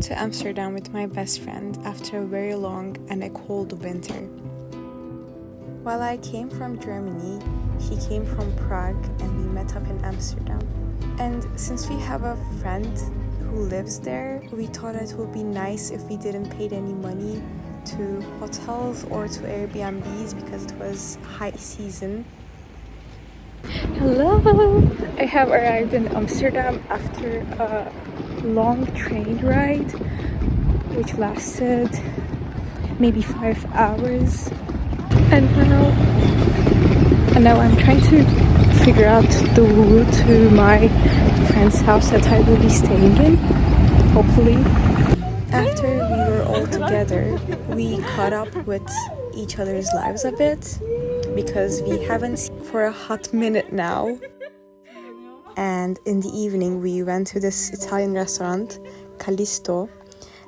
to Amsterdam with my best friend after a very long and a cold winter. While I came from Germany, he came from Prague and we met up in Amsterdam. And since we have a friend who lives there, we thought it would be nice if we didn't pay any money to hotels or to Airbnbs because it was high season. Hello! I have arrived in Amsterdam after a long train ride which lasted maybe 5 hours, and now I'm trying to figure out the route to my friend's house that I will be staying in, hopefully. After we were all together, we caught up with each other's lives a bit because we haven't seen for a hot minute now. And in the evening we went to this Italian restaurant, Callisto,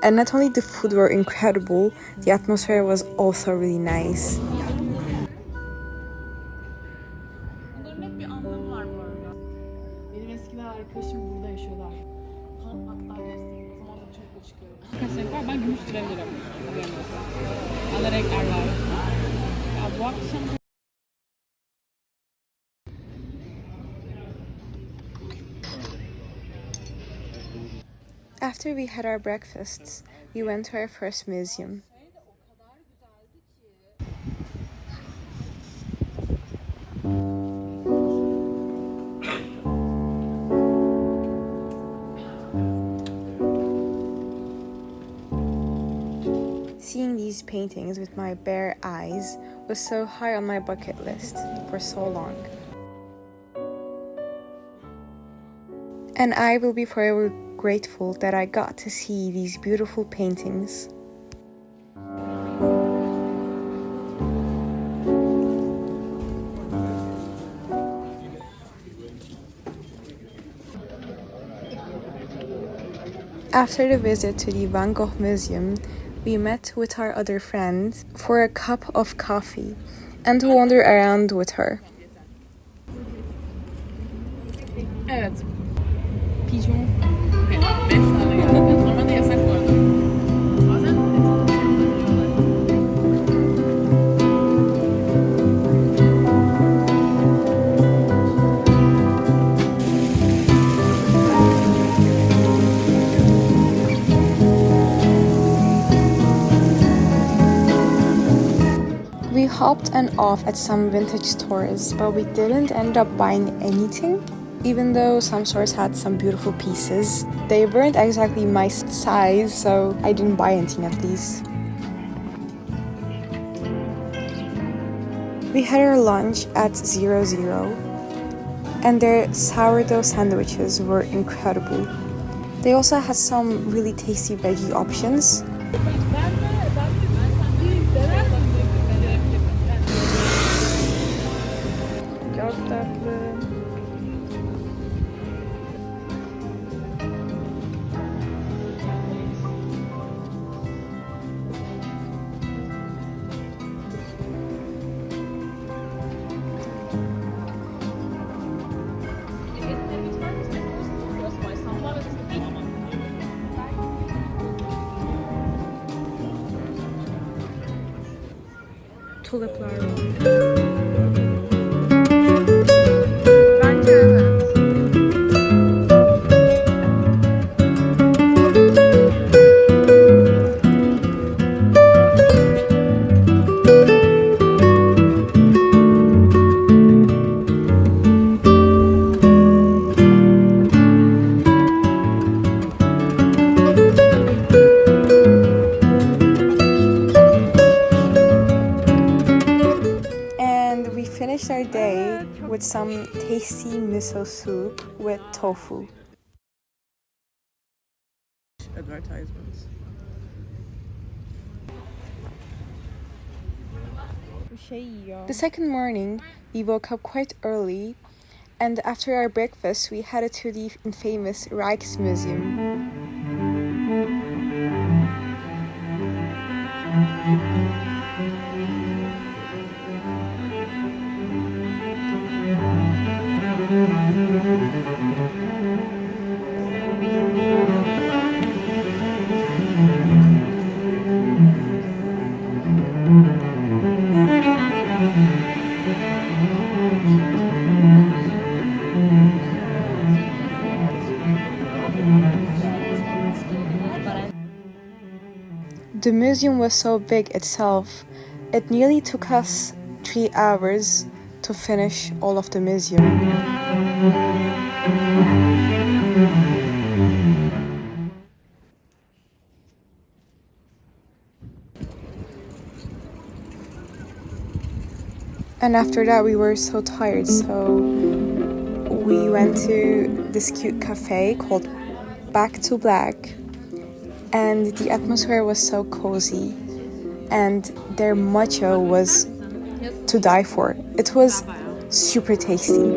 and not only the food were incredible, the atmosphere was also really nice. Bunların hep bir anlamı var bu arada. Benim eskiden arkadaşım burada yaşıyorlar. Hatta göstereyim. O zaman da çocukla çıkıyorum. Kaç renk var? Ben gümüş sürebilirim. Ana renkler var. Ya bu akşam... After we had our breakfasts, we went to our first museum. Seeing these paintings with my bare eyes was so high on my bucket list for so long. And I will be forever grateful that I got to see these beautiful paintings. After the visit to the Van Gogh Museum, we met with our other friend for a cup of coffee and to wander around with her. Evet. Pigeon. Normalde yasak bu arada. Bazen We hopped and off at some vintage stores, but we didn't end up buying anything. Even though some stores had some beautiful pieces, they weren't exactly my size, so I didn't buy anything at least. We had our lunch at 00, and their sourdough sandwiches were incredible. They also had some really tasty veggie options. Çok tatlı. Tuliplar var. Bence evet. Finished our day with some tasty miso soup with tofu. Advertisements. The second morning, we woke up quite early, and after our breakfast, we headed to the famous Rijksmuseum. The museum was so big itself, it nearly took us 3 hours to finish all of the museum. And after that we were so tired, so we went to this cute cafe called Back to Black, and the atmosphere was so cozy, and their matcha was to die for. It was super tasty.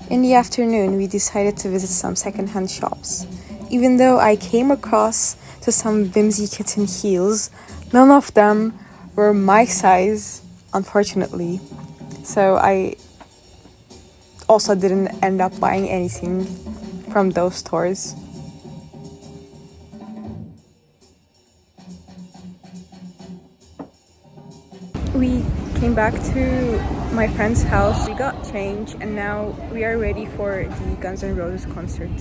In the afternoon, we decided to visit some secondhand shops. Even though I came across to some Whimsy kitten heels, none of them were my size, unfortunately. So I also didn't end up buying anything from those stores. We came back to my friend's house, we got change, and now we are ready for the Guns N' Roses concert.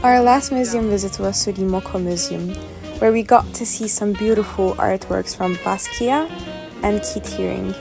Our last museum visit was to the Moko Museum, where we got to see some beautiful artworks from Basquiat and Keith Haring.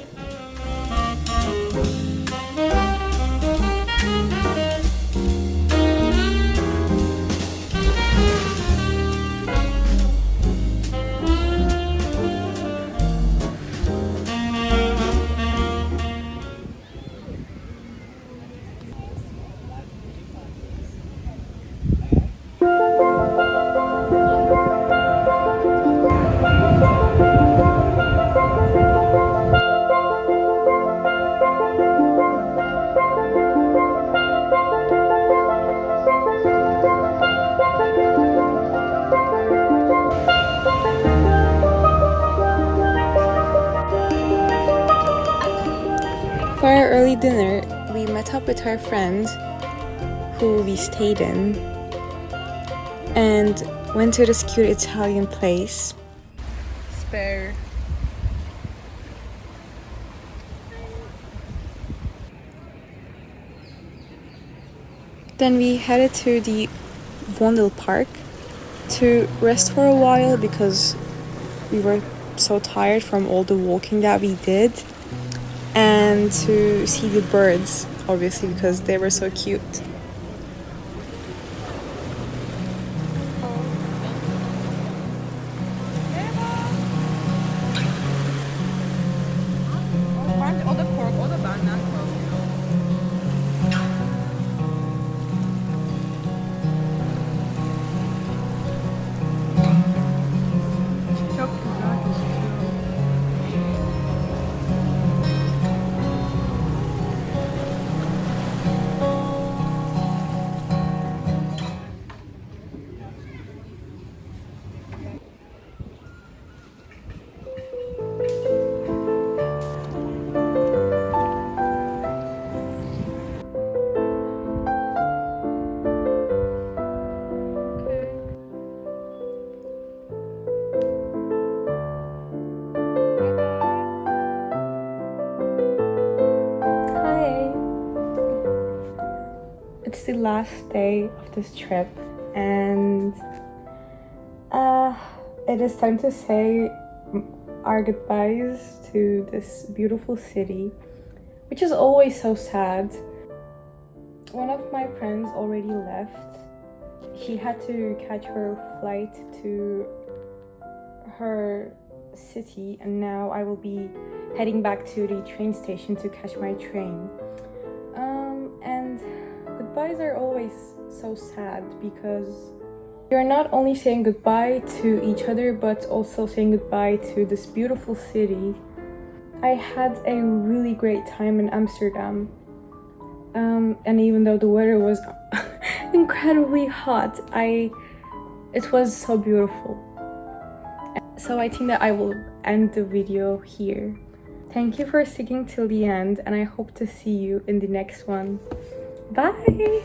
For our early dinner, we met up with our friend who we stayed in and went to this cute Italian place. Spare. Then we headed to the Vondel Park to rest for a while because we were so tired from all the walking that we did, and to see the birds, obviously, because they were so cute. It's the last day of this trip, and it is time to say our goodbyes to this beautiful city. which is always so sad. One of my friends already left. She had to catch her flight to her city, and now I will be heading back to the train station to catch my train. And goodbyes are always so sad because you're not only saying goodbye to each other but also saying goodbye to this beautiful city. I had a really great time in Amsterdam, and even though the weather was incredibly hot, it was so beautiful. So I think that I will end the video here. Thank you for sticking till the end, and I hope to see you in the next one. Bye!